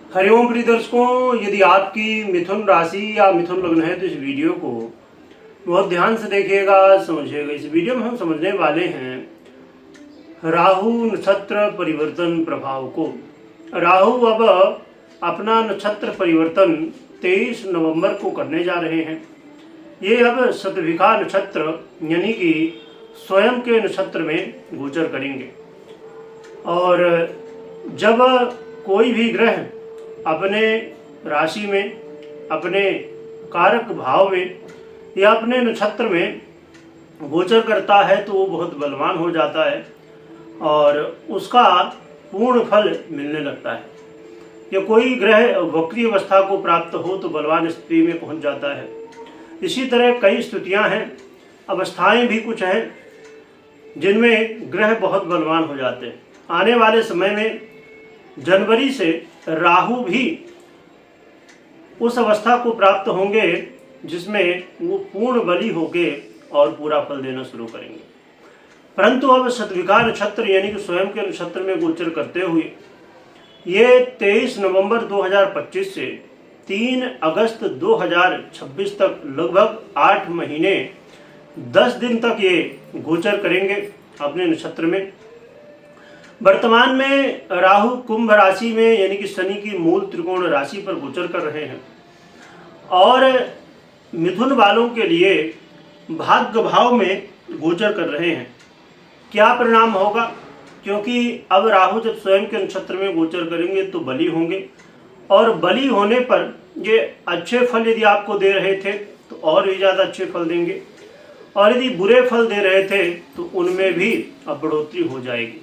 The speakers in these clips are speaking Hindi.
हरिओम प्रिय दर्शकों, यदि आपकी मिथुन राशि या मिथुन लग्न है तो इस वीडियो को बहुत ध्यान से देखिएगा, समझिएगा। इस वीडियो में हम समझने वाले हैं राहु नक्षत्र परिवर्तन प्रभाव को। राहु अब अपना नक्षत्र परिवर्तन 23 नवंबर को करने जा रहे हैं। ये अब शतभिखा नक्षत्र यानी कि स्वयं के नक्षत्र में गोचर करेंगे। और जब कोई भी ग्रह अपने राशि में, अपने कारक भाव में या अपने नक्षत्र में गोचर करता है तो वो बहुत बलवान हो जाता है और उसका पूर्ण फल मिलने लगता है। या कोई ग्रह वक्री अवस्था को प्राप्त हो तो बलवान स्थिति में पहुंच जाता है। इसी तरह कई स्थितियां हैं, अवस्थाएं भी कुछ हैं जिनमें ग्रह बहुत बलवान हो जाते हैं। आने वाले समय में जनवरी से राहु भी उस अवस्था को प्राप्त होंगे जिसमें वो पूर्ण बली होके और पूरा फल देना शुरू करेंगे। परंतु अब शतभिखा नक्षत्र यानी कि स्वयं के नक्षत्र में गोचर करते हुए ये 23 नवंबर 2025 से 3 अगस्त 2026 तक लगभग 8 महीने 10 दिन तक ये गोचर करेंगे अपने नक्षत्र में। वर्तमान में राहु कुंभ राशि में यानी कि शनि की मूल त्रिकोण राशि पर गोचर कर रहे हैं और मिथुन वालों के लिए भाग्य भाव में गोचर कर रहे हैं। क्या परिणाम होगा? क्योंकि अब राहु जब स्वयं के नक्षत्र में गोचर करेंगे तो बली होंगे और बली होने पर ये अच्छे फल यदि आपको दे रहे थे तो और भी ज़्यादा अच्छे फल देंगे और यदि बुरे फल दे रहे थे तो उनमें भी अब बढ़ोतरी हो जाएगी।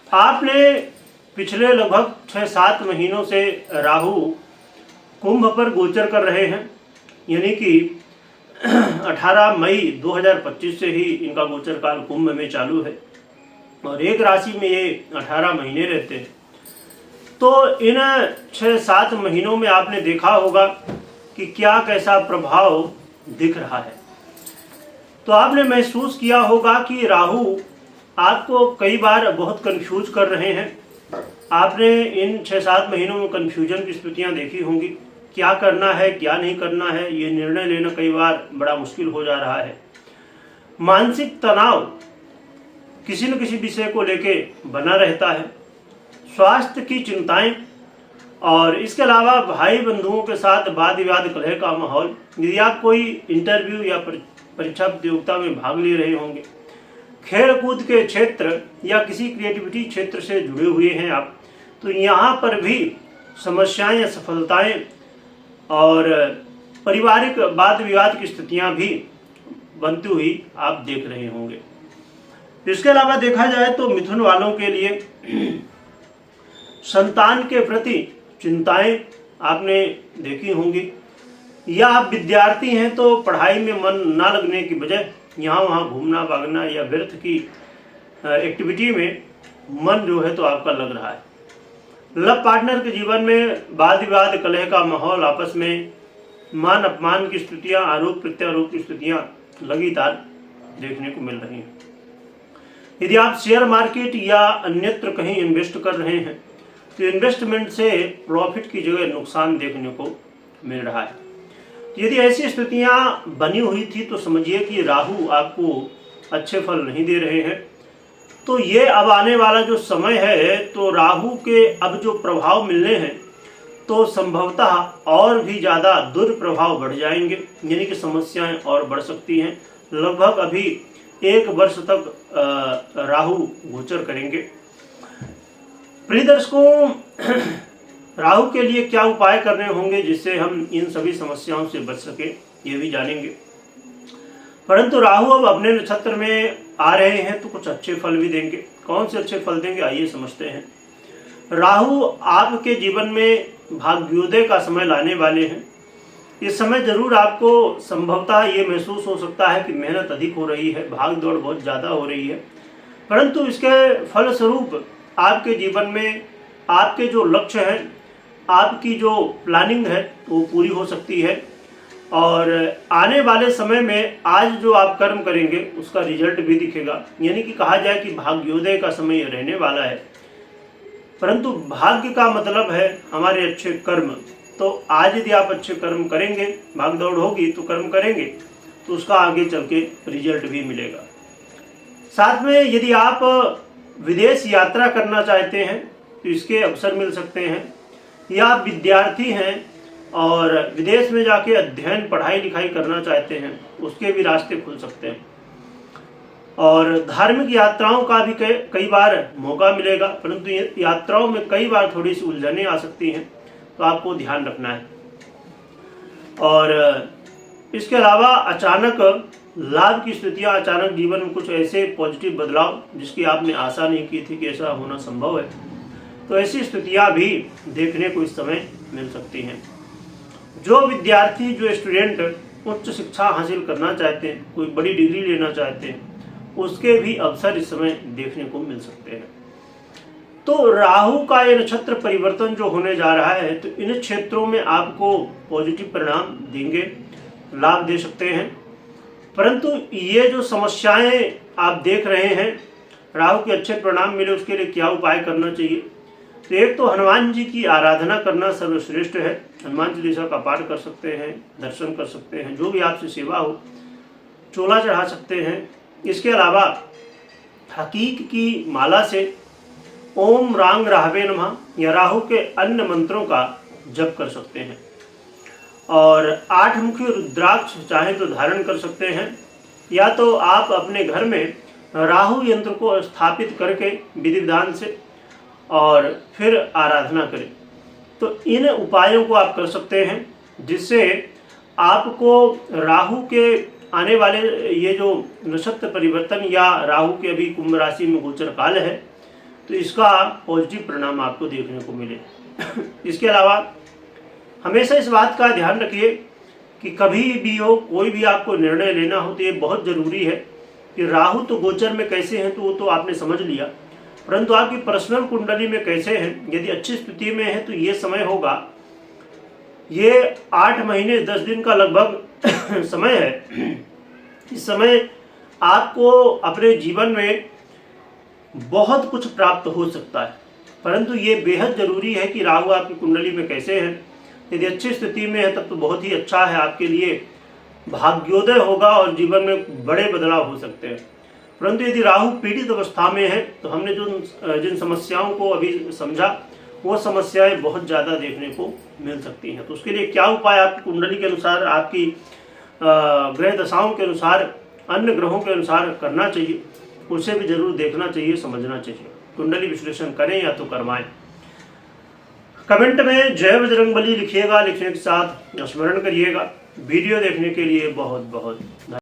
आपने पिछले लगभग 6-7 महीनों से राहु कुंभ पर गोचर कर रहे हैं, यानी कि 18 मई 2025 से ही इनका गोचर काल कुंभ में चालू है और एक राशि में ये 18 महीने रहते हैं। तो इन 6-7 महीनों में आपने देखा होगा कि क्या कैसा प्रभाव दिख रहा है। तो आपने महसूस किया होगा कि राहु आपको कई बार बहुत कंफ्यूज कर रहे हैं। आपने इन 6-7 महीनों में कंफ्यूजन की स्थितियां देखी होंगी, क्या करना है क्या नहीं करना है, ये निर्णय लेना कई बार बड़ा मुश्किल हो जा रहा है। मानसिक तनाव किसी न किसी विषय को लेके बना रहता है, स्वास्थ्य की चिंताएं और इसके अलावा भाई बंधुओं के साथ वाद विवाद कलह का माहौल। यदि आप कोई इंटरव्यू या परीक्षा प्रतियोगिता में भाग ले रहे होंगे, खेल कूद के क्षेत्र या किसी क्रिएटिविटी क्षेत्र से जुड़े हुए हैं आप, तो यहाँ पर भी समस्याएं या सफलताएं और पारिवारिक वाद विवाद की स्थितियां भी बनती हुई आप देख रहे होंगे। इसके अलावा देखा जाए तो मिथुन वालों के लिए संतान के प्रति चिंताएं आपने देखी होंगी, या आप विद्यार्थी हैं तो पढ़ाई में मन ना लगने की बजाय यहाँ वहाँ घूमना भागना या व्यर्थ की एक्टिविटी में मन जो है तो आपका लग रहा है। लव पार्टनर के जीवन में वाद विवाद कलह का माहौल, आपस में मान अपमान की स्थितियां, आरोप प्रत्यारोप की स्थितियां लगातार देखने को मिल रही हैं। यदि आप शेयर मार्केट या अन्यत्र कहीं इन्वेस्ट कर रहे हैं तो इन्वेस्टमेंट से प्रॉफिट की जगह नुकसान देखने को मिल रहा है। यदि ऐसी स्थितियां बनी हुई थी तो समझिए कि राहु आपको अच्छे फल नहीं दे रहे हैं। तो ये अब आने वाला जो समय है तो राहु के अब जो प्रभाव मिलने हैं तो संभवतः और भी ज़्यादा दुष्प्रभाव बढ़ जाएंगे, यानी कि समस्याएं और बढ़ सकती हैं। लगभग अभी 1 वर्ष तक राहु गोचर करेंगे। प्रिय दर्शकों, राहु के लिए क्या उपाय करने होंगे जिससे हम इन सभी समस्याओं से बच सके, ये भी जानेंगे। परंतु राहु अब अपने नक्षत्र में आ रहे हैं तो कुछ अच्छे फल भी देंगे। कौन से अच्छे फल देंगे, आइए समझते हैं। राहु आपके जीवन में भाग्योदय का समय लाने वाले हैं। इस समय जरूर आपको संभवतः ये महसूस हो सकता है कि मेहनत अधिक हो रही है, भाग दौड़ बहुत ज़्यादा हो रही है, परंतु इसके फलस्वरूप आपके जीवन में आपके जो लक्ष्य हैं, आपकी जो प्लानिंग है वो पूरी हो सकती है और आने वाले समय में आज जो आप कर्म करेंगे उसका रिजल्ट भी दिखेगा। यानी कि कहा जाए कि भाग्योदय का समय रहने वाला है। परंतु भाग्य का मतलब है हमारे अच्छे कर्म। तो आज यदि आप अच्छे कर्म करेंगे, भाग दौड़ होगी तो कर्म करेंगे, तो उसका आगे चल के रिजल्ट भी मिलेगा। साथ में यदि आप विदेश यात्रा करना चाहते हैं तो इसके अवसर मिल सकते हैं, या आप विद्यार्थी हैं और विदेश में जाके अध्ययन पढ़ाई लिखाई करना चाहते हैं, उसके भी रास्ते खुल सकते हैं। और धार्मिक यात्राओं का भी कई बार मौका मिलेगा, परंतु यात्राओं में कई बार थोड़ी सी उलझनें आ सकती हैं, तो आपको ध्यान रखना है। और इसके अलावा अचानक लाभ की स्थितियां, अचानक जीवन में कुछ ऐसे पॉजिटिव बदलाव जिसकी आपने आशा नहीं की थी कि ऐसा होना संभव है, तो ऐसी स्थितियां भी देखने को इस समय मिल सकती हैं। जो विद्यार्थी, जो स्टूडेंट उच्च शिक्षा हासिल करना चाहते हैं, कोई बड़ी डिग्री लेना चाहते हैं, उसके भी अवसर इस समय देखने को मिल सकते हैं। तो राहु का ये नक्षत्र परिवर्तन जो होने जा रहा है, तो इन क्षेत्रों में आपको पॉजिटिव परिणाम देंगे, लाभ दे सकते हैं। परंतु ये जो समस्याएं आप देख रहे हैं, राहु के अच्छे परिणाम मिले उसके लिए क्या उपाय करना चाहिए? तो एक तो हनुमान जी की आराधना करना सर्वश्रेष्ठ है। हनुमान चालीसा का पाठ कर सकते हैं, दर्शन कर सकते हैं, जो भी आपसे सेवा हो, चोला चढ़ा सकते हैं। इसके अलावा हकीक की माला से ओम रांग राहवे नमः या राहु के अन्य मंत्रों का जप कर सकते हैं। और 8 मुखी रुद्राक्ष चाहे तो धारण कर सकते हैं, या तो आप अपने घर में राहु यंत्र को स्थापित करके विधि विधान से और फिर आराधना करें। तो इन उपायों को आप कर सकते हैं, जिससे आपको राहु के आने वाले ये जो नक्षत्र परिवर्तन या राहु के अभी कुंभ राशि में गोचर काल है, तो इसका पॉजिटिव परिणाम आपको देखने को मिले। इसके अलावा हमेशा इस बात का ध्यान रखिए कि कभी भी हो, कोई भी आपको निर्णय लेना हो, तो ये बहुत जरूरी है कि राहु तो गोचर में कैसे हैं तो वो तो आपने समझ लिया, परंतु आपकी पर्सनल कुंडली में कैसे हैं। यदि अच्छी स्थिति में है तो ये समय होगा, ये 8 महीने 10 दिन का लगभग समय है। इस समय आपको अपने जीवन में बहुत कुछ प्राप्त हो सकता है, परंतु ये बेहद जरूरी है कि राहु आपकी कुंडली में कैसे है। यदि अच्छी स्थिति में है तब तो बहुत ही अच्छा है, आपके लिए भाग्योदय होगा और जीवन में बड़े बदलाव हो सकते हैं। परंतु यदि राहु पीड़ित अवस्था में है तो हमने जिन समस्याओं को अभी समझा, वो समस्याएं बहुत ज़्यादा देखने को मिल सकती हैं। तो उसके लिए क्या उपाय आपकी कुंडली के अनुसार, आपकी ग्रह दशाओं के अनुसार, अन्य ग्रहों के अनुसार करना चाहिए, उसे भी जरूर देखना चाहिए, समझना चाहिए। कुंडली विश्लेषण करें या तो करवाएं। कमेंट में जय बजरंगबली लिखिएगा, लिखने के साथ स्मरण करिएगा। वीडियो देखने के लिए बहुत बहुत धन्यवाद।